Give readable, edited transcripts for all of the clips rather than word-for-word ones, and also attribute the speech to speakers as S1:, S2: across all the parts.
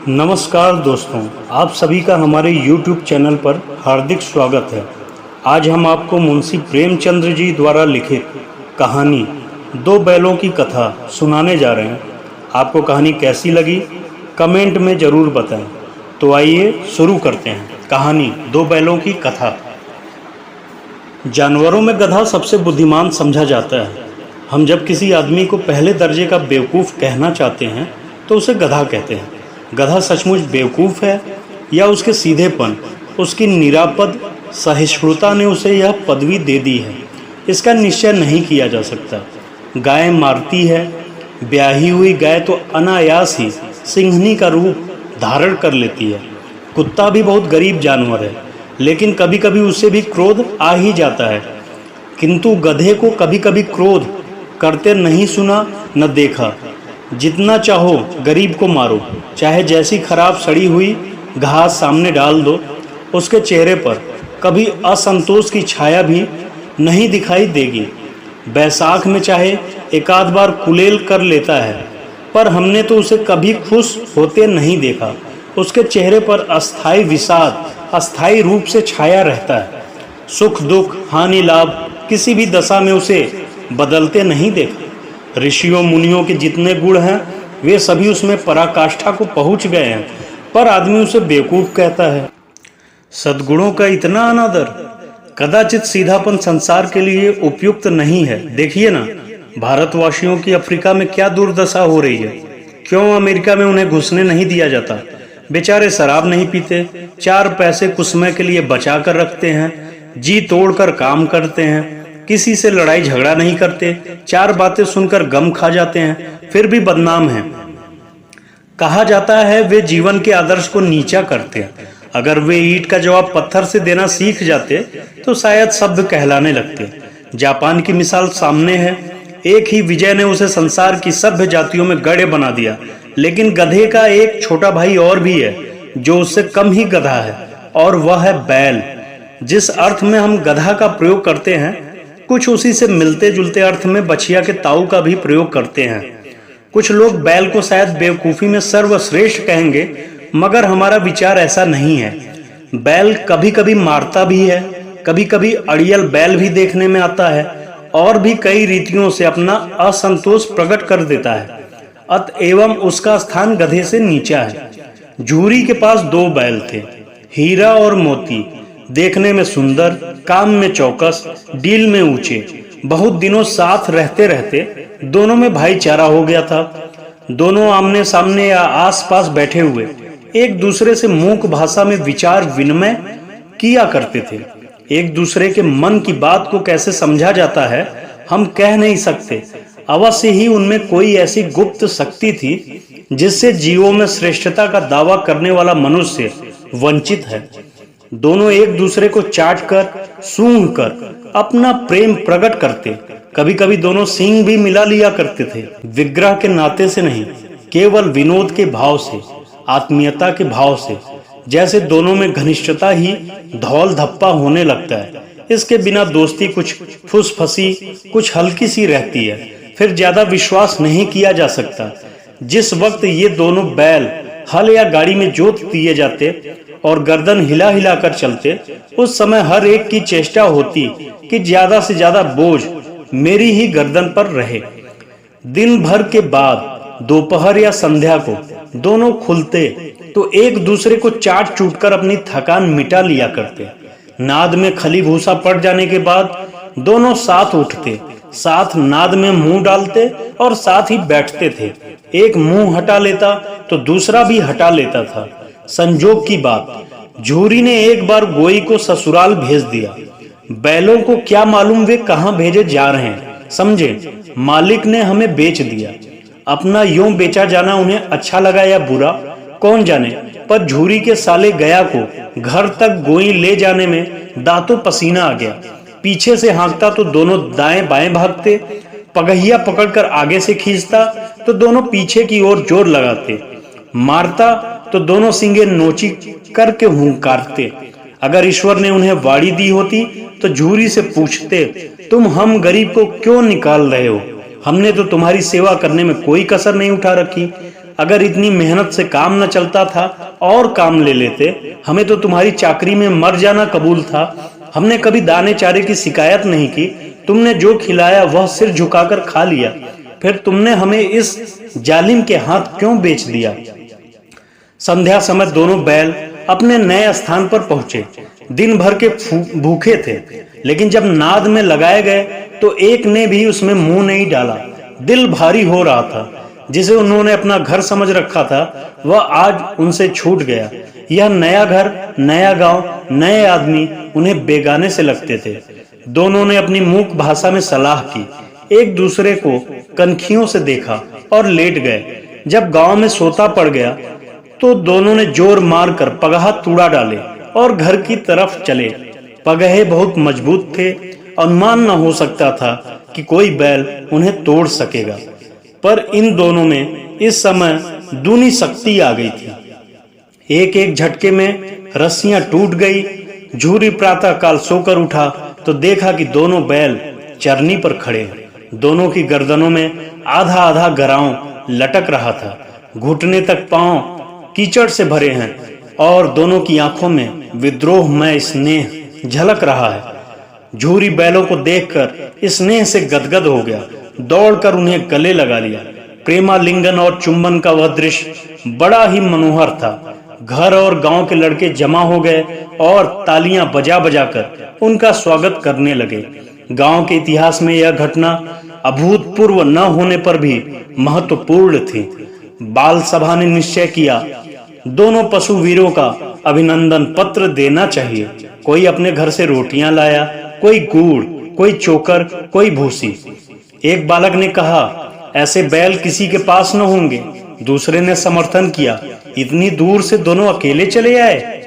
S1: नमस्कार दोस्तों, आप सभी का हमारे YouTube चैनल पर हार्दिक स्वागत है। आज हम आपको मुंशी प्रेमचंद्र जी द्वारा लिखित कहानी दो बैलों की कथा सुनाने जा रहे हैं। आपको कहानी कैसी लगी कमेंट में ज़रूर बताएं। तो आइए शुरू करते हैं कहानी दो बैलों की कथा। जानवरों में गधा सबसे बुद्धिमान समझा जाता है। हम जब किसी आदमी को पहले दर्जे का बेवकूफ़ कहना चाहते हैं तो उसे गधा कहते हैं। गधा सचमुच बेवकूफ़ है या उसके सीधेपन, उसकी निरापद सहिष्णुता ने उसे यह पदवी दे दी है, इसका निश्चय नहीं किया जा सकता। गाय मारती है, ब्याही हुई गाय तो अनायास ही सिंहनी का रूप धारण कर लेती है। कुत्ता भी बहुत गरीब जानवर है, लेकिन कभी कभी उसे भी क्रोध आ ही जाता है। किंतु गधे को कभी कभी क्रोध करते नहीं सुना न देखा। जितना चाहो गरीब को मारो, चाहे जैसी खराब सड़ी हुई घास सामने डाल दो, उसके चेहरे पर कभी असंतोष की छाया भी नहीं दिखाई देगी। बैसाख में चाहे एक आध बार कुलेल कर लेता है, पर हमने तो उसे कभी खुश होते नहीं देखा। उसके चेहरे पर अस्थाई विषाद अस्थाई रूप से छाया रहता है। सुख दुख हानि लाभ किसी भी दशा में उसे बदलते नहीं देखा। ऋषियों मुनियों के जितने गुण हैं वे सभी उसमें पराकाष्ठा को पहुंच गए हैं, पर आदमी उसे बेवकूफ़ कहता है। सद्गुणों का इतना अनादर, कदाचित सीधापन संसार के लिए उपयुक्त नहीं है। देखिए ना, भारतवासियों की अफ्रीका में क्या दुर्दशा हो रही है। क्यों अमेरिका में उन्हें घुसने नहीं दिया जाता? बेचारे शराब नहीं पीते, 4 पैसे कुछ समय के लिए बचा कर रखते हैं, जी तोड़कर काम करते हैं, किसी से लड़ाई झगड़ा नहीं करते, 4 बातें सुनकर गम खा जाते हैं, फिर भी बदनाम हैं। कहा जाता है वे जीवन के आदर्श को नीचा करते हैं। अगर वे ईंट का जवाब पत्थर से देना सीख जाते तो शायद शब्द कहलाने लगते। जापान की मिसाल सामने है। एक ही विजय ने उसे संसार की सभ्य जातियों में गड्ढे बना दिया, लेकिन गधे का एक छोटा भाई और भी है जो उससे कम ही गधा है, और वह है बैल। जिस अर्थ में हम गधा का प्रयोग करते हैं, कुछ उसी से मिलते जुलते अर्थ में बछिया के ताऊ का भी प्रयोग करते हैं। कुछ लोग बैल को शायद बेवकूफ़ी में सर्वश्रेष्ठ कहेंगे, मगर हमारा विचार ऐसा नहीं है। बैल कभी कभी मारता भी है, कभी कभी अड़ियल बैल भी देखने में आता है, और भी कई रीतियों से अपना असंतोष प्रकट कर देता है। अतएव उसका स्थान गधे से नीचा है। झूरी के पास 2 बैल थे, हीरा और मोती। देखने में सुंदर, काम में चौकस, डील में ऊंचे। बहुत दिनों साथ रहते रहते दोनों में भाईचारा हो गया था। दोनों आमने सामने या आसपास बैठे हुए एक दूसरे से मूक भाषा में विचार विनिमय किया करते थे। एक दूसरे के मन की बात को कैसे समझा जाता है हम कह नहीं सकते। अवश्य ही उनमें कोई ऐसी गुप्त शक्ति थी जिससे जीवों में श्रेष्ठता का दावा करने वाला मनुष्य वंचित है। दोनों एक दूसरे को चाट कर सूंघ कर अपना प्रेम प्रकट करते। कभी कभी दोनों सींग भी मिला लिया करते थे, विग्रह के नाते से नहीं, केवल विनोद के भाव से, आत्मीयता के भाव से। जैसे दोनों में घनिष्ठता ही धौल धप्पा होने लगता है। इसके बिना दोस्ती कुछ फुसफसी, कुछ हल्की सी रहती है, फिर ज्यादा विश्वास नहीं किया जा सकता। जिस वक्त ये दोनों बैल हल या गाड़ी में जोत दिए जाते और गर्दन हिला हिला कर चलते, उस समय हर एक की चेष्टा होती कि ज्यादा से ज्यादा बोझ मेरी ही गर्दन पर रहे। दिन भर के बाद दोपहर या संध्या को दोनों खुलते तो एक दूसरे को चाट चूट कर अपनी थकान मिटा लिया करते। नाद में खली भूसा पड़ जाने के बाद दोनों साथ उठते, साथ नाद में मुंह डालते और साथ ही बैठते थे। एक मुंह हटा लेता तो दूसरा भी हटा लेता था। संजोग की बात, झूरी ने एक बार गोई को ससुराल भेज दिया। बैलों को क्या मालूम वे कहां भेजे जा रहे हैं, समझे। मालिक ने हमें बेच दिया। अपना यूं बेचा जाना उन्हें अच्छा लगा या बुरा, कौन जाने, पर झूरी के साले गया को घर तक गोई ले जाने में दांतों पसीना आ गया। पीछे से हाँकता तो दोनों दाएं बाएं भागते, पगहिया पकड़कर आगे से खींचता तो दोनों पीछे की ओर जोर लगाते, मारता तो दोनों सिंगे नोची करके हुंकारते। अगर ईश्वर ने उन्हें वाड़ी दी होती तो झूरी से पूछते, तुम हम गरीब को क्यों निकाल रहे हो? हमने तो तुम्हारी सेवा करने में कोई कसर नहीं उठा रखी। अगर इतनी मेहनत से काम न चलता था और काम ले लेते, हमें तो तुम्हारी चाकरी में मर जाना कबूल था। हमने कभी दाने चारे की शिकायत नहीं की, तुमने जो खिलाया वह सिर झुकाकर खा लिया। फिर तुमने हमें इस जालिम के हाथ क्यों बेच दिया? संध्या समय दोनों बैल अपने नए स्थान पर पहुंचे। दिन भर के भूखे थे, लेकिन जब नाद में लगाए गए तो एक ने भी उसमें मुंह नहीं डाला। दिल भारी हो रहा था। जिसे उन्होंने अपना घर समझ रखा था वह आज उनसे छूट गया। यह नया घर, नया गांव, नए आदमी उन्हें बेगाने से लगते थे। दोनों ने अपनी मूक भाषा में सलाह की, एक दूसरे को कनखियों से देखा और लेट गए। जब गांव में सोता पड़ गया तो दोनों ने जोर मारकर पगहा तोड़ा डाले और घर की तरफ चले। पगहे बहुत मजबूत थे, अनुमान न हो सकता था कि कोई बैल उन्हें तोड़ सकेगा। पर इन दोनों में इस समय दूनी शक्ति आ गई थी। एक एक झटके में रस्सियां टूट गई। झूरी प्रातः काल सोकर उठा तो देखा कि दोनों बैल चरनी पर खड़े हैं। दोनों की गर्दनों में आधा आधा गराव लटक रहा था। घुटने तक पांव कीचड़ से भरे हैं और दोनों की आंखों में विद्रोहमय स्नेह झलक रहा है। झूरी बैलों को देखकर स्नेह से गदगद हो गया, दौड़कर उन्हें गले लगा लिया। प्रेमालिंगन और चुंबन का वह दृश्य बड़ा ही मनोहर था। घर और गांव के लड़के जमा हो गए और तालियां बजा बजाकर उनका स्वागत करने लगे। गांव के इतिहास में यह घटना अभूतपूर्व न होने पर भी महत्वपूर्ण थी। बाल सभा ने निश्चय किया, दोनों पशु वीरों का अभिनंदन पत्र देना चाहिए। कोई अपने घर से रोटियां लाया, कोई गुड़, कोई चोकर, कोई भूसी। एक बालक ने कहा, ऐसे बैल किसी के पास न होंगे। दूसरे ने समर्थन किया, इतनी दूर से दोनों अकेले चले आए।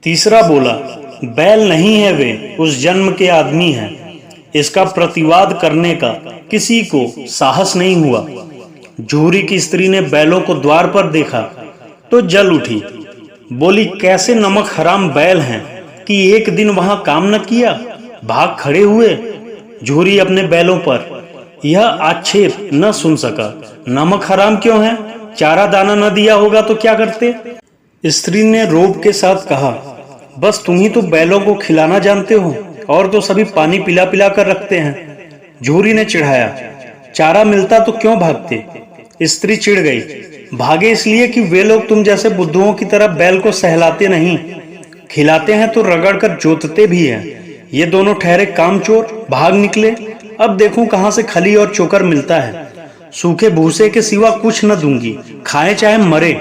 S1: तीसरा बोला, बैल नहीं है वे, उस जन्म के आदमी हैं। इसका प्रतिवाद करने का किसी को साहस नहीं हुआ। झूरी की स्त्री ने बैलों को द्वार पर देखा तो जल उठी। बोली, कैसे नमक हराम बैल हैं कि एक दिन वहां काम न किया, भाग खड़े हुए। झूरी अपने बैलों पर यह आक्षेप न सुन सका। नमक हराम क्यों है? चारा दाना न दिया होगा तो क्या करते? स्त्री ने रोब के साथ कहा, बस तुम ही तो बैलों को खिलाना जानते हो, और तो सभी पानी पिला पिला कर रखते हैं। झूरी ने चिढ़ाया, चारा मिलता तो क्यों भागते? स्त्री चिढ़ गई, भागे इसलिए कि वे लोग तुम जैसे बुद्धुओं की तरह बैल को सहलाते नहीं, खिलाते हैं तो रगड़ कर जोतते भी हैं। ये दोनों ठहरे कामचोर भाग निकले। अब देखूं कहां से खली और चोकर मिलता है। सूखे भूसे के सिवा कुछ न दूंगी, खाए चाहे मरे।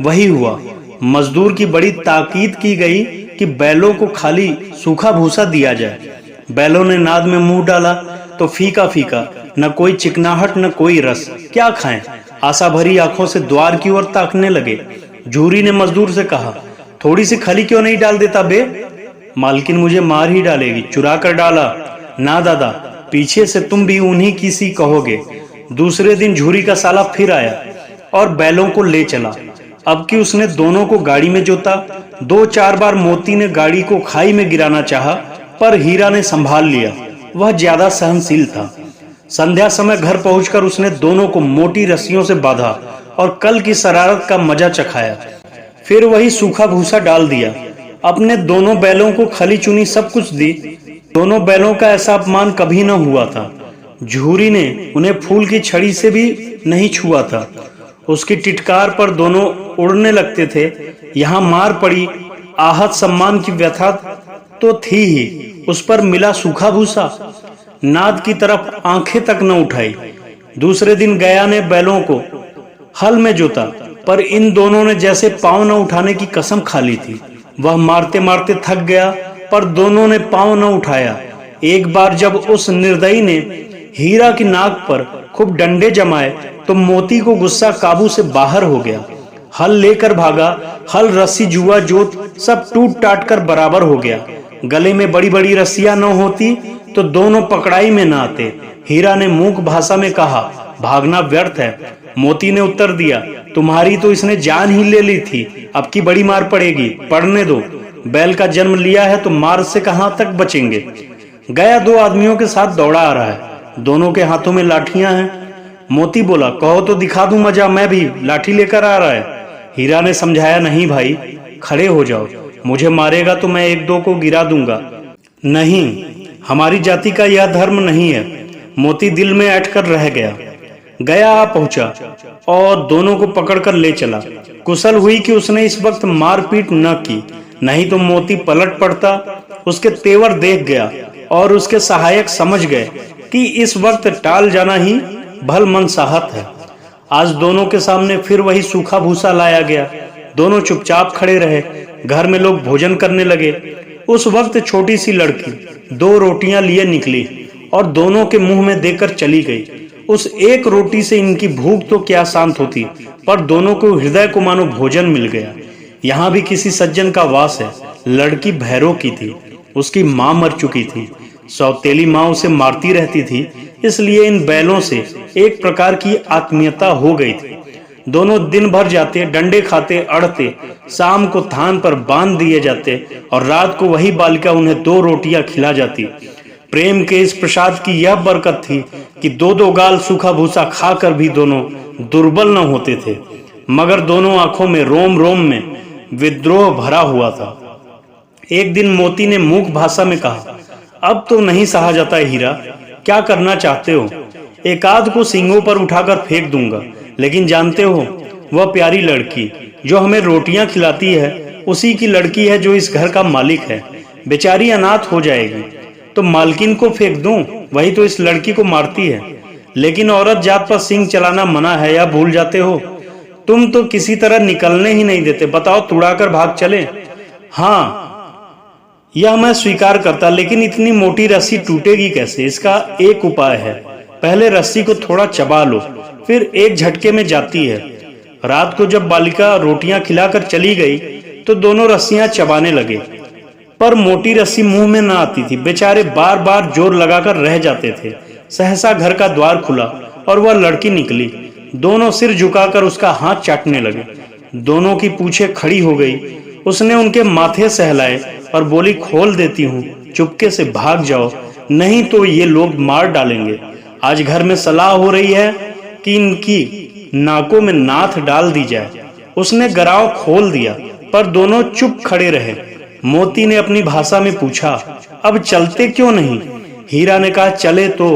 S1: वही हुआ। मजदूर की बड़ी ताकीद की गई कि बैलों को खाली सूखा भूसा दिया जाए। बैलों ने नाद में मुंह डाला तो फीका फीका, न कोई चिकनाहट न कोई रस। क्या खाएं? आशा भरी आंखों से द्वार की ओर ताकने लगे। झूरी ने मजदूर से कहा, थोड़ी सी खली क्यों नहीं डाल देता बे? मालकिन मुझे मार ही डालेगी, चुरा कर डाला। ना दादा, पीछे से तुम भी उन्हीं की सी कहोगे। दूसरे दिन झूरी का साला फिर आया और बैलों को ले चला। अब कि उसने दोनों को गाड़ी में जोता। 2-4 बार मोती ने गाड़ी को खाई में गिराना चाहा, पर हीरा ने संभाल लिया। वह ज्यादा सहनशील था। संध्या समय घर पहुंचकर उसने दोनों को मोटी रस्सियों से बांधा और कल की शरारत का मजा चखाया। फिर वही सूखा भूसा डाल दिया। अपने दोनों बैलों को खली चुनी सब कुछ दी। दोनों बैलों का ऐसा अपमान कभी न हुआ था। झूरी ने उन्हें फूल की छड़ी से भी नहीं छुआ था। उसकी टिटकार पर दोनों उड़ने लगते थे। यहाँ मार पड़ी, आहत सम्मान की व्यथा तो थी ही, उस पर मिला सूखा भूसा। नाद की तरफ आंखें तक न उठाई। दूसरे दिन गया ने बैलों को हल में जोता, पर इन दोनों ने जैसे पांव न उठाने की कसम खा ली थी। वह मारते मारते थक गया, पर दोनों ने पांव न उठाया। एक बार जब उस निर्दयी ने हीरा की नाक पर खूब डंडे जमाए तो मोती को गुस्सा काबू से बाहर हो गया। हल लेकर भागा। हल, रस्सी, जुआ, जोत सब टूट टाट कर बराबर हो गया। गले में बड़ी बड़ी रस्सियां न होती तो दोनों पकड़ाई में न आते। हीरा ने मूक भाषा में कहा, भागना व्यर्थ है। मोती ने उत्तर दिया, तुम्हारी तो इसने जान ही ले ली थी, अब की बड़ी मार पड़ेगी, पड़ने दो। बैल का जन्म लिया है तो मार से कहां तक बचेंगे। गया 2 आदमियों के साथ दौड़ा आ रहा है। दोनों के हाथों में लाठियां हैं। मोती बोला, कहो तो दिखा दूं मजा, मैं भी लाठी लेकर आ रहा है। हीरा ने समझाया, नहीं भाई, खड़े हो जाओ, मुझे मारेगा तो मैं एक दो को गिरा दूंगा। नहीं, हमारी जाति का यह धर्म नहीं है। मोती दिल में अटक कर रह गया। गया आ पहुंचा और दोनों को पकड़कर ले चला। कुशल हुई कि उसने इस वक्त मारपीट न की, नहीं तो मोती पलट पड़ता। उसके तेवर देख गया और उसके सहायक समझ गए कि इस वक्त टाल जाना ही भल मनसाहत है। आज दोनों के सामने फिर वही सूखा भूसा लाया गया। दोनों चुपचाप खड़े रहे। घर में लोग भोजन करने लगे। उस वक्त छोटी सी लड़की 2 रोटियां लिए निकली और दोनों के मुंह में देकर चली गई। उस एक रोटी से इनकी भूख तो क्या शांत होती, पर दोनों को हृदय को मानो भोजन मिल गया। यहाँ भी किसी सज्जन का वास है। लड़की भैरों की थी, उसकी माँ मर चुकी थी। सौतेली माँ उसे मारती रहती थी, इसलिए इन बैलों से एक प्रकार की आत्मीयता हो गई थी। दोनों दिन भर जाते, डंडे खाते, अड़ते, शाम को थान पर बांध दिए जाते और रात को वही बालिका उन्हें 2 रोटियां खिला जाती। प्रेम के इस प्रसाद की यह बरकत थी कि 2-2 गाल सूखा भूसा खाकर भी दोनों दुर्बल न होते थे, मगर दोनों आंखों में रोम रोम में विद्रोह भरा हुआ था। एक दिन मोती ने मूक भाषा में कहा, अब तो नहीं सहा जाता हीरा, क्या करना चाहते हो? एक आध को सींगों पर उठाकर फेंक दूंगा, लेकिन जानते हो, वह प्यारी लड़की जो हमें रोटियां खिलाती है उसी की लड़की है जो इस घर का मालिक है। बेचारी अनाथ हो जाएगी तो मालकिन को फेंक दूं, वही तो इस लड़की को मारती है। लेकिन औरत जात पर सिंग चलाना मना है, या भूल जाते हो? तुम तो किसी तरह निकलने ही नहीं देते। बताओ, तुड़ाकर भाग चले? हाँ, यह मैं स्वीकार करता, लेकिन इतनी मोटी रस्सी टूटेगी कैसे? इसका एक उपाय है। पहले रस्सी को थोड़ा चबा लो, फिर एक झटके में जाती है। रात को जब बालिका रोटियां खिलाकर चली गई तो दोनों रस्सियां चबाने लगे, पर मोटी रस्सी मुंह में न आती थी। बेचारे बार बार जोर लगाकर रह जाते थे। सहसा घर का द्वार खुला और वह लड़की निकली। दोनों सिर झुकाकर उसका हाथ चाटने लगे। दोनों की पूंछें खड़ी हो गई। उसने उनके माथे सहलाए और बोली, खोल देती हूँ, चुपके से भाग जाओ, नहीं तो ये लोग मार डालेंगे। आज घर में सलाह हो रही है कि इनकी नाकों में नाथ डाल दी जाए। उसने गराव खोल दिया, पर दोनों चुप खड़े रहे। मोती ने अपनी भाषा में पूछा, अब चलते क्यों नहीं? हीरा ने कहा, चले तो,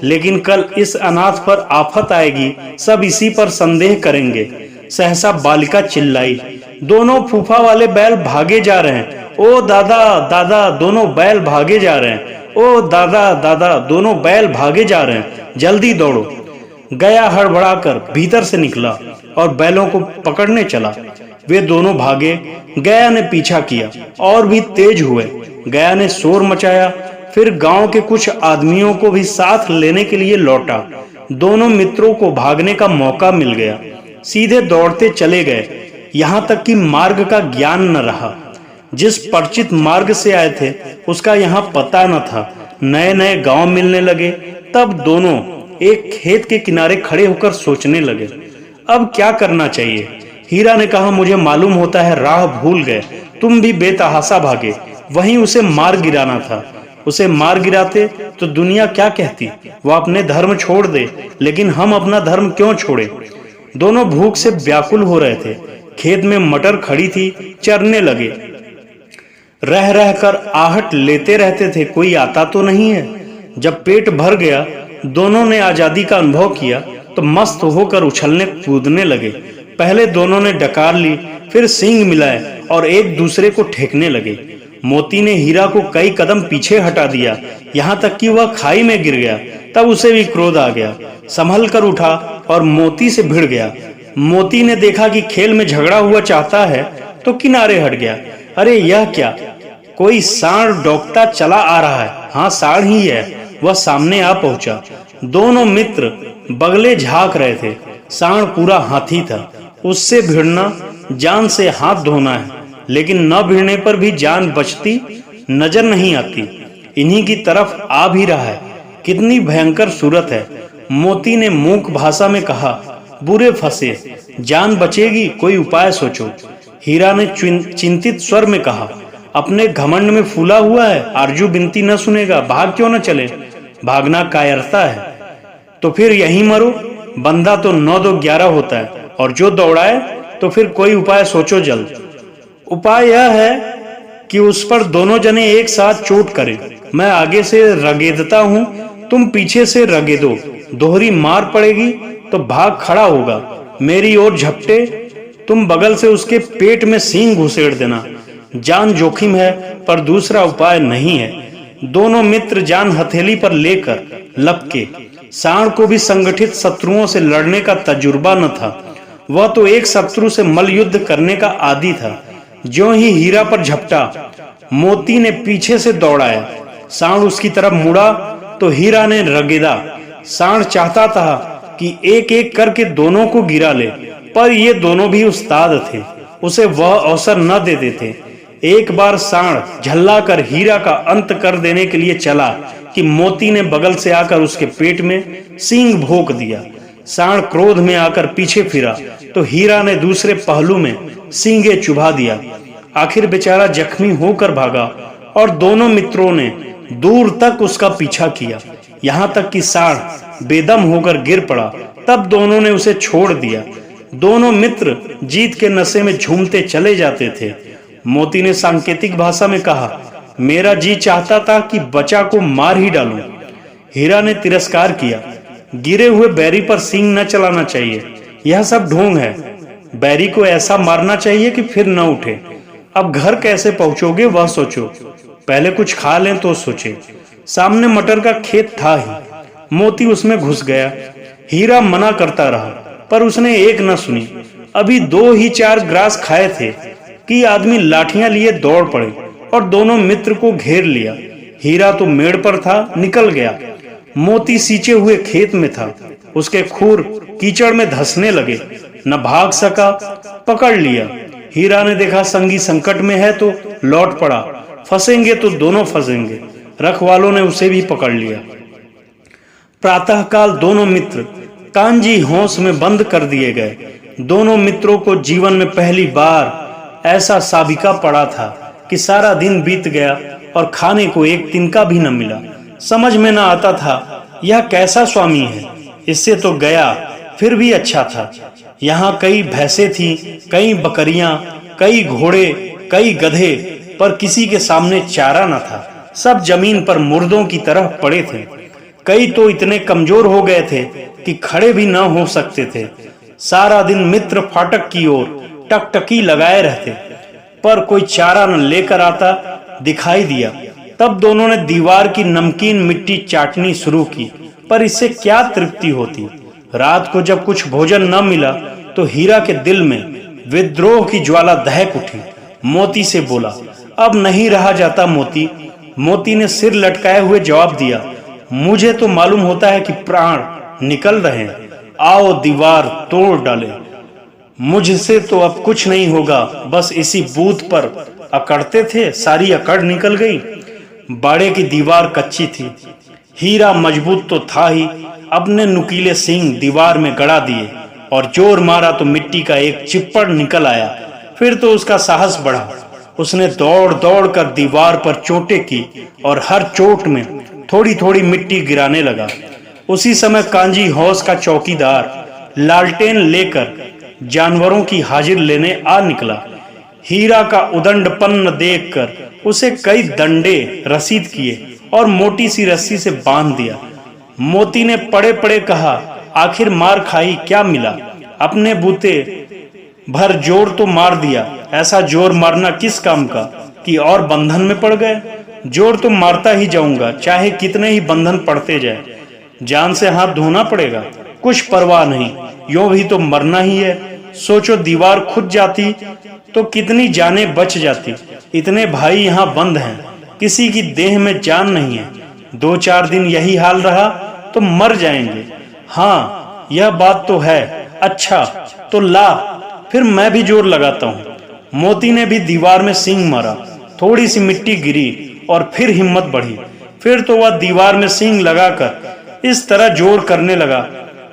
S1: लेकिन कल इस अनाथ पर आफत आएगी, सब इसी पर संदेह करेंगे। सहसा बालिका चिल्लाई, दोनों फूफा वाले बैल भागे जा रहे हैं। ओ दादा दादा, दोनों बैल भागे जा रहे हैं। ओ दादा दादा, दोनों बैल भागे जा रहे हैं, जल्दी दौड़ो। गया हड़बड़ाकर भीतर से निकला और बैलों को पकड़ने चला। वे दोनों भागे। गया ने पीछा किया और भी तेज हुए। गया ने शोर मचाया, फिर गांव के कुछ आदमियों को भी साथ लेने के लिए लौटा। दोनों मित्रों को भागने का मौका मिल गया। सीधे दौड़ते चले गए, यहाँ तक कि मार्ग का ज्ञान न रहा। जिस परिचित मार्ग से आए थे उसका यहाँ पता न था। नए नए गांव मिलने लगे। तब दोनों एक खेत के किनारे खड़े होकर सोचने लगे, अब क्या करना चाहिए। हीरा ने कहा, मुझे मालूम होता है राह भूल गए, तुम भी बेतहासा भागे, वहीं उसे मार गिराना था। उसे मार गिराते तो दुनिया क्या कहती, वह अपने धर्म छोड़ दे, लेकिन हम अपना धर्म क्यों छोड़े। दोनों भूख से व्याकुल हो रहे थे। खेत में मटर खड़ी थी, चरने लगे। रह रह कर आहट लेते रहते थे, कोई आता तो नहीं है। जब पेट भर गया, दोनों ने आजादी का अनुभव किया तो मस्त होकर उछलने कूदने लगे। पहले दोनों ने डकार ली, फिर सींग मिलाए और एक दूसरे को ठेकने लगे। मोती ने हीरा को कई कदम पीछे हटा दिया, यहाँ तक कि वह खाई में गिर गया। तब उसे भी क्रोध आ गया, संभल कर उठा और मोती से भिड़ गया। मोती ने देखा कि खेल में झगड़ा हुआ चाहता है तो किनारे हट गया। अरे यह क्या, कोई सांड डोकता चला आ रहा है। हाँ, सांड ही है। वह सामने आ पहुंचा। दोनों मित्र बगले झांक रहे थे। सांड पूरा हाथी था। उससे भिड़ना जान से हाथ धोना है, लेकिन न भिड़ने पर भी जान बचती नजर नहीं आती। इन्हीं की तरफ आ भी रहा है। कितनी भयंकर सूरत है। मोती ने मूक भाषा में कहा, बुरे फंसे, जान बचेगी, कोई उपाय सोचो। हीरा ने चिंतित स्वर में कहा, अपने घमंड में फूला हुआ है, आरजू बिनती न सुनेगा, भाग क्यों न चले। भागना कायरता है, तो फिर यहीं मरो। बंदा तो 9 2 11 होता है, और जो दौड़ाए तो फिर कोई उपाय सोचो जल्द। उपाय यह है कि उस पर दोनों जने एक साथ चोट करें। मैं आगे से रगेदता हूं, तुम पीछे से रगेदो। दोहरी मार पड़ेगी तो भाग खड़ा होगा, मेरी ओर झपटे, तुम बगल से उसके पेट में सींग घुसेड़ देना। जान जोखिम है पर दूसरा उपाय नहीं है। दोनों मित्र जान हथेली पर लेकर लपके। सांड को भी संगठित शत्रुओं से लड़ने का तजुर्बा न था। वह तो एक शत्रु से मल्लयुद्ध करने का आदी था। ज्यों ही हीरा पर झपटा, मोती ने पीछे से दौड़ाया। सांड उसकी तरफ मुड़ा तो हीरा ने रगेदा। सांड चाहता था कि एक एक करके दोनों को गिरा ले, पर ये दोनों भी उस्ताद थे, उसे वह अवसर न देते थे। एक बार सांड झल्ला कर हीरा का अंत कर देने के लिए चला कि मोती ने बगल से आकर उसके पेट में सींग भोंक दिया। सांड क्रोध में आकर पीछे फिरा तो हीरा ने दूसरे पहलू में सींगे चुभा दिया। आखिर बेचारा जख्मी होकर भागा और दोनों मित्रों ने दूर तक उसका पीछा किया, यहाँ तक कि सांड बेदम होकर गिर पड़ा। तब दोनों ने उसे छोड़ दिया। दोनों मित्र जीत के नशे में झूमते चले जाते थे। मोती ने सांकेतिक भाषा में कहा, मेरा जी चाहता था कि बचा को मार ही डालूं। हीरा ने तिरस्कार किया, गिरे हुए बैरी पर सींग न चलाना चाहिए, यह सब ढोंग है। बैरी को ऐसा मारना चाहिए कि फिर न उठे। अब घर कैसे पहुंचोगे वह सोचो, पहले कुछ खा लें तो सोचे। सामने मटर का खेत था ही, मोती उसमें घुस गया। हीरा मना करता रहा पर उसने एक न सुनी। अभी 2 ही 4 ग्रास खाए थे कि आदमी लाठियां लिए दौड़ पड़े और दोनों मित्र को घेर लिया। हीरा तो मेड़ पर था, निकल गया। मोती सींचे हुए खेत में था, उसके खूर कीचड़ में धंसने लगे, न भाग सका। पकड़ लिया। हीरा ने देखा संगी संकट में है तो लौट पड़ा, फंसेंगे तो दोनों फंसेंगे। रखवालों ने उसे भी पकड़ लिया। प्रातःकाल दोनों मित्र कांजी हौस में बंद कर दिए गए। दोनों मित्रों को जीवन में पहली बार ऐसा साबिका पड़ा था कि सारा दिन बीत गया और खाने को एक तिनका भी न मिला। समझ में न आता था यह कैसा स्वामी है, इससे तो गया फिर भी अच्छा था। यहाँ कई भैंसें थी, कई बकरियां, कई घोड़े, कई गधे, पर किसी के सामने चारा न था। सब जमीन पर मुर्दों की तरह पड़े थे। कई तो इतने कमजोर हो गए थे कि खड़े भी न हो सकते थे। सारा दिन मित्र फाटक की ओर टकटकी लगाए रहते, पर कोई चारा न लेकर आता दिखाई दिया। तब दोनों ने दीवार की नमकीन मिट्टी चाटनी शुरू की, पर इससे क्या तृप्ति होती। रात को जब कुछ भोजन न मिला तो हीरा के दिल में विद्रोह की ज्वाला दहक उठी। मोती से बोला, अब नहीं रहा जाता मोती। मोती ने सिर लटकाए हुए जवाब दिया, मुझे तो मालूम होता है कि प्राण निकल रहे हैं, आओ दीवार तोड़ डाले। मुझसे तो अब कुछ नहीं होगा, बस इसी बूथ पर अकड़ते थे, सारी अकड़ निकल गई। बाड़े की दीवार कच्ची थी, हीरा मजबूत तो था ही। अपने नुकीले सींग दीवार में गड़ा दिए और जोर मारा तो मिट्टी का एक चिप्पड़ निकल आया। फिर तो उसका साहस बढ़ा। उसने दौड़ दौड़ कर दीवार पर चोटें की और हर चोट में थोड़ी थोड़ी मिट्टी गिराने लगा। उसी समय कांजी हौस का चौकीदार लालटेन लेकर जानवरों की हाजिर लेने आ निकला। हीरा का उदंडपन्न देखकर उसे कई दंडे रसीद किए और मोटी सी रस्सी से बांध दिया। मोती ने पड़े पड़े कहा, आखिर मार खाई, क्या मिला? अपने बूते भर जोर तो मार दिया, ऐसा जोर मारना किस काम का कि और बंधन में पड़ गए। जोर तो मारता ही जाऊंगा, चाहे कितने ही बंधन पड़ते जाए। जान से हाथ धोना पड़ेगा, कुछ परवाह नहीं, यूं भी तो मरना ही है। सोचो दीवार खुद जाती तो कितनी जानें बच जाती। इतने भाई यहाँ बंद हैं, किसी की देह में जान नहीं है। 2-4 दिन यही हाल रहा तो मर जाएंगे। हाँ यह बात तो है। अच्छा तो ला, फिर मैं भी जोर लगाता हूँ। मोती ने भी दीवार में सींग मारा, थोड़ी सी मिट्टी गिरी और फिर हिम्मत बढ़ी। फिर तो वह दीवार में सींग लगाकर इस तरह जोर करने लगा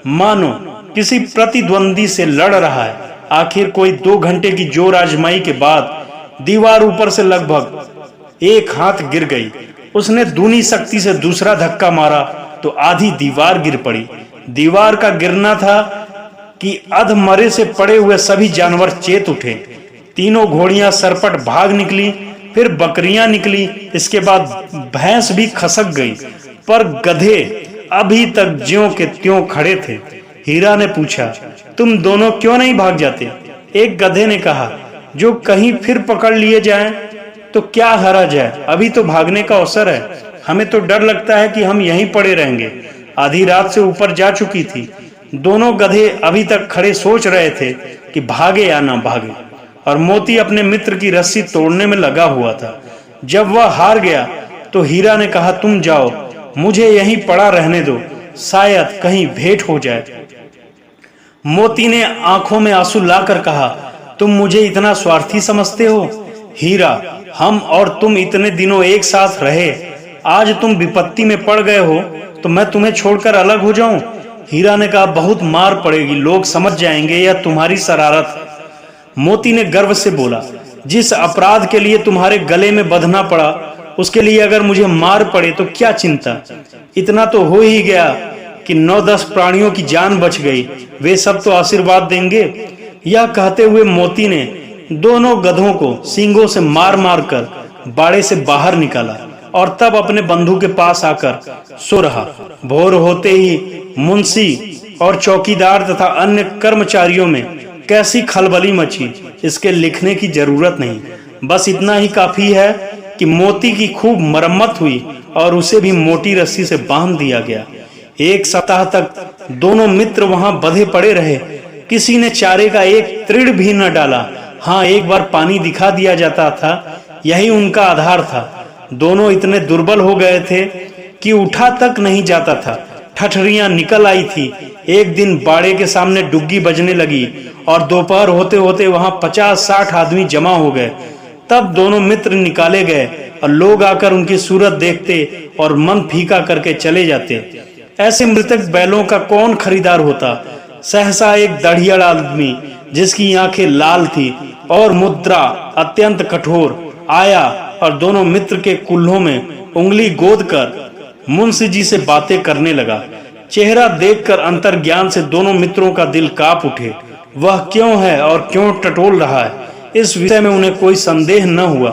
S1: मानो किसी प्रतिद्वंदी से लड़ रहा है। आखिर कोई 2 घंटे की जोर आजमाई के बाद दीवार ऊपर से लगभग 1 हाथ गिर गई। उसने दूनी शक्ति से दूसरा धक्का मारा तो आधी दीवार गिर पड़ी। दीवार का गिरना था कि अधमरे से पड़े हुए सभी जानवर चेत उठे। तीनों घोड़ियां सरपट भाग निकली, फिर बकरियां निकली, इसके बाद भैंस भी खसक गई, पर गधे अभी तक ज्यों के त्यों खड़े थे। हीरा ने पूछा, तुम दोनों क्यों नहीं भाग जाते? एक गधे ने कहा, जो कहीं फिर पकड़ लिए जाएं तो क्या हर्ज है, अभी तो भागने का अवसर है। हमें तो डर लगता है कि हम यहीं पड़े रहेंगे। आधी रात से ऊपर जा चुकी थी। दोनों गधे अभी तक खड़े सोच रहे थे कि भागे या ना भागे, और मोती अपने मित्र की रस्सी तोड़ने में लगा हुआ था। जब वह हार गया तो हीरा ने कहा, तुम जाओ, मुझे यहीं पड़ा रहने दो, शायद कहीं भेंट हो जाए। मोती ने आंखों में आंसू लाकर कहा, तुम मुझे इतना स्वार्थी समझते हो? हीरा, हम और तुम इतने दिनों एक साथ रहे, आज तुम विपत्ति में पड़ गए हो तो मैं तुम्हें छोड़कर अलग हो जाऊं? हीरा ने कहा, बहुत मार पड़ेगी, लोग समझ जाएंगे यह तुम्हारी शरारत है। मोती ने गर्व से बोला, जिस अपराध के लिए तुम्हारे गले में बंधना पड़ा, उसके लिए अगर मुझे मार पड़े तो क्या चिंता। इतना तो हो ही गया कि 9-10 प्राणियों की जान बच गई, वे सब तो आशीर्वाद देंगे। यह कहते हुए मोती ने दोनों गधों को सींगों से मार मार कर बाड़े से बाहर निकाला और तब अपने बंधु के पास आकर सो रहा। भोर होते ही मुंशी और चौकीदार तथा अन्य कर्मचारियों में कैसी खलबली मची, इसके लिखने की जरूरत नहीं। बस इतना ही काफी है कि मोती की खूब मरम्मत हुई और उसे भी मोटी रस्सी से बांध दिया गया। 1 सप्ताह तक दोनों मित्र वहां बंधे पड़े रहे। किसी ने चारे का एक तृण भी न डाला। हाँ, एक बार पानी दिखा दिया जाता था, यही उनका आधार था। दोनों इतने दुर्बल हो गए थे कि उठा तक नहीं जाता था। ठठरियां निकल आई थी। एक दिन बाड़े के सामने डुग्गी बजने लगी और दोपहर होते होते वहां 50-60 आदमी जमा हो गए। तब दोनों मित्र निकाले गए और लोग आकर उनकी सूरत देखते और मन फीका करके चले जाते। ऐसे मृतक बैलों का कौन खरीदार होता? सहसा एक दढ़ियल आदमी, जिसकी आंखें लाल थी और मुद्रा अत्यंत कठोर, आया और दोनों मित्र के कुल्हों में उंगली गोद कर मुंशी जी से बातें करने लगा। चेहरा देखकर अंतर्ज्ञान से दोनों मित्रों का दिल कांप उठे। वह क्यों है और क्यों टटोल रहा है, इस विषय में उन्हें कोई संदेह न हुआ।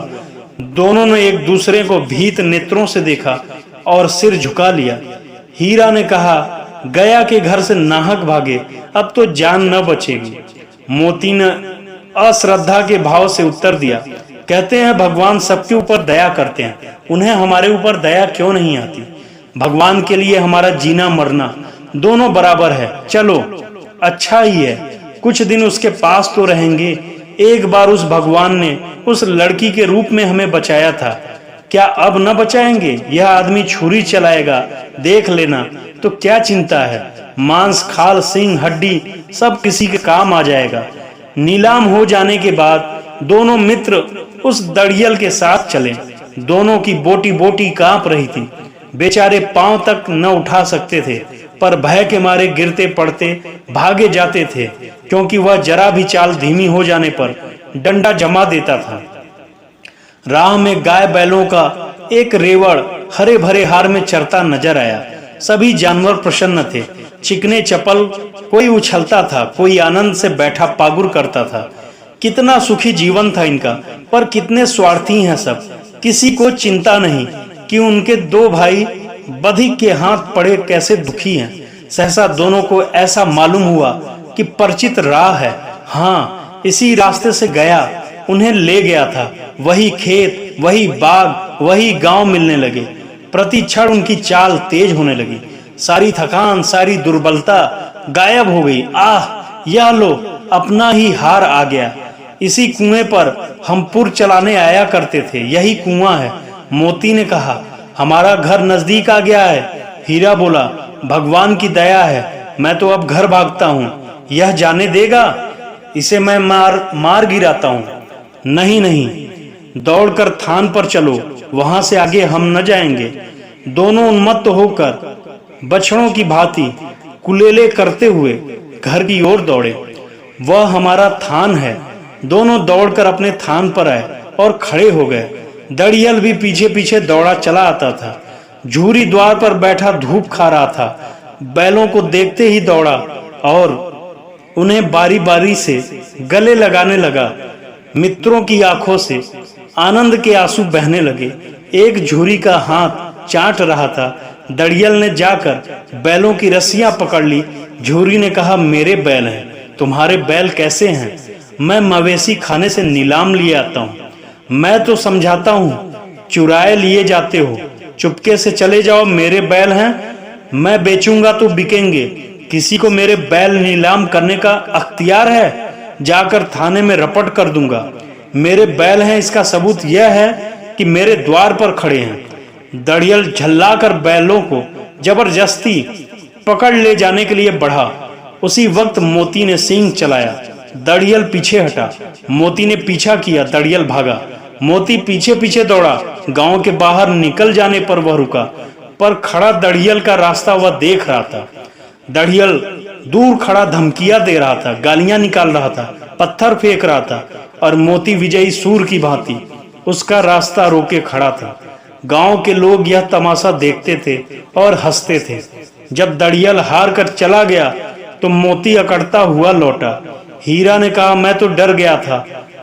S1: दोनों ने एक दूसरे को भीत नेत्रों से देखा और सिर झुका लिया। हीरा ने कहा, गया के घर से नाहक भागे, अब तो जान न बचेगी। मोती ने अश्रद्धा के भाव से उत्तर दिया, कहते हैं भगवान सबके ऊपर दया करते हैं, उन्हें हमारे ऊपर दया क्यों नहीं आती? भगवान के लिए हमारा जीना मरना दोनों बराबर है। चलो, अच्छा ही है, कुछ दिन उसके पास तो रहेंगे। एक बार उस भगवान ने उस लड़की के रूप में हमें बचाया था, क्या अब न बचाएंगे? यह आदमी छुरी चलाएगा, देख लेना। तो क्या चिंता है, मांस, खाल, सींग, हड्डी सब किसी के काम आ जाएगा। नीलाम हो जाने के बाद दोनों मित्र उस दढ़ियल के साथ चले। दोनों की बोटी बोटी कांप रही थी। बेचारे पांव तक न उठा सकते थे, पर भय के मारे गिरते पड़ते भागे जाते थे, क्योंकि वह जरा भी चाल धीमी हो जाने पर डंडा जमा देता था। राह में गाय बैलों का एक रेवड़ हरे भरे हार में चरता नजर आया। सभी जानवर प्रसन्न थे, चिकने चपल, कोई उछलता था, कोई आनंद से बैठा पागुर करता था। कितना सुखी जीवन था इनका, पर कितने स्वार्थी हैं सब। किसी को चिंता नहीं कि उनके 2 भाई बधिक के हाथ पड़े कैसे दुखी हैं। सहसा दोनों को ऐसा मालूम हुआ कि परिचित राह है। हाँ, इसी रास्ते से गया, उन्हें ले गया था। वही खेत, वही बाग, वही गांव मिलने लगे। प्रति क्षण उनकी चाल तेज होने लगी। सारी थकान, सारी दुर्बलता गायब हो गई। आह, यह लो, अपना ही हार आ गया। इसी कुएं पर हम पुर चलाने आया करते थे, यही कुआं है। मोती ने कहा, हमारा घर नजदीक आ गया है। हीरा बोला, भगवान की दया है, मैं तो अब घर भागता हूँ। यह जाने देगा? इसे मैं मार गिराता हूँ। नहीं नहीं, दौड़कर थान पर चलो, वहां से आगे हम न जाएंगे। दोनों उन्मत्त होकर बछड़ों की भांति कुलेले करते हुए घर की ओर दौड़े। वह हमारा थान है। दोनों दौड़कर अपने थान पर आए और खड़े हो गए। दड़ियल भी पीछे पीछे दौड़ा चला आता था। झूरी द्वार पर बैठा धूप खा रहा था। बैलों को देखते ही दौड़ा और उन्हें बारी बारी से गले लगाने लगा। मित्रों की आंखों से आनंद के आंसू बहने लगे। एक झुरी का हाथ चाट रहा था। दड़ियल ने जाकर बैलों की रस्सियां पकड़ ली। झुरी ने कहा, मेरे बैल हैं, तुम्हारे बैल कैसे हैं? मैं मवेशी खाने से नीलाम लिए आता हूँ। मैं तो समझाता हूँ चुराए लिए जाते हो, चुपके से चले जाओ। मेरे बैल हैं, मैं बेचूंगा तो बिकेंगे। किसी को मेरे बैल नीलाम करने का अख्तियार है? जाकर थाने में रपट कर दूंगा। मेरे बैल हैं, इसका सबूत यह है कि मेरे द्वार पर खड़े हैं। दड़ियल झल्लाकर बैलों को जबरदस्ती पकड़ ले जाने के लिए बढ़ा। उसी वक्त मोती ने सींग चलाया। दड़ियल पीछे हटा। मोती ने पीछा किया। दड़ियल भागा। मोती पीछे पीछे दौड़ा। गांव के बाहर निकल जाने पर वह रुका, पर खड़ा दड़ियल का रास्ता वह देख रहा था। दड़ियल दूर खड़ा धमकियां दे रहा था, गालियां निकाल रहा था, पत्थर फेंक रहा था और मोती विजयी सूर की भांति उसका रास्ता रोके खड़ा था। गांव के लोग यह तमाशा देखते थे और हंसते थे। जब दड़ियल हार कर चला गया तो मोती अकड़ता हुआ लौटा। हीरा ने कहा, मैं तो डर गया था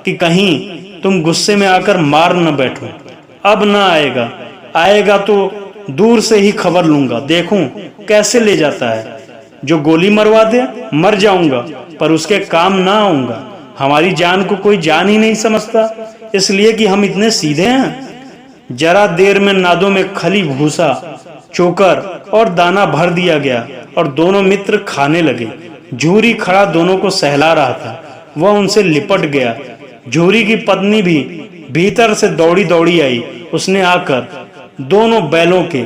S1: कि कहीं तुम गुस्से में आकर मार न बैठो। अब न आएगा, आएगा तो दूर से ही खबर लूंगा, देखूं कैसे ले जाता है। जो गोली मरवा दे मर जाऊंगा, पर उसके काम ना आऊंगा। हमारी जान को कोई जान ही नहीं समझता, इसलिए कि हम इतने सीधे हैं। जरा देर में नादों में खली, भूसा, चोकर और दाना भर दिया गया और दोनों मित्र खाने लगे। झूरी खड़ा दोनों को सहला रहा था। वह उनसे लिपट गया। झूरी की पत्नी भी भीतर से दौड़ी दौड़ी आई। उसने आकर दोनों बैलों के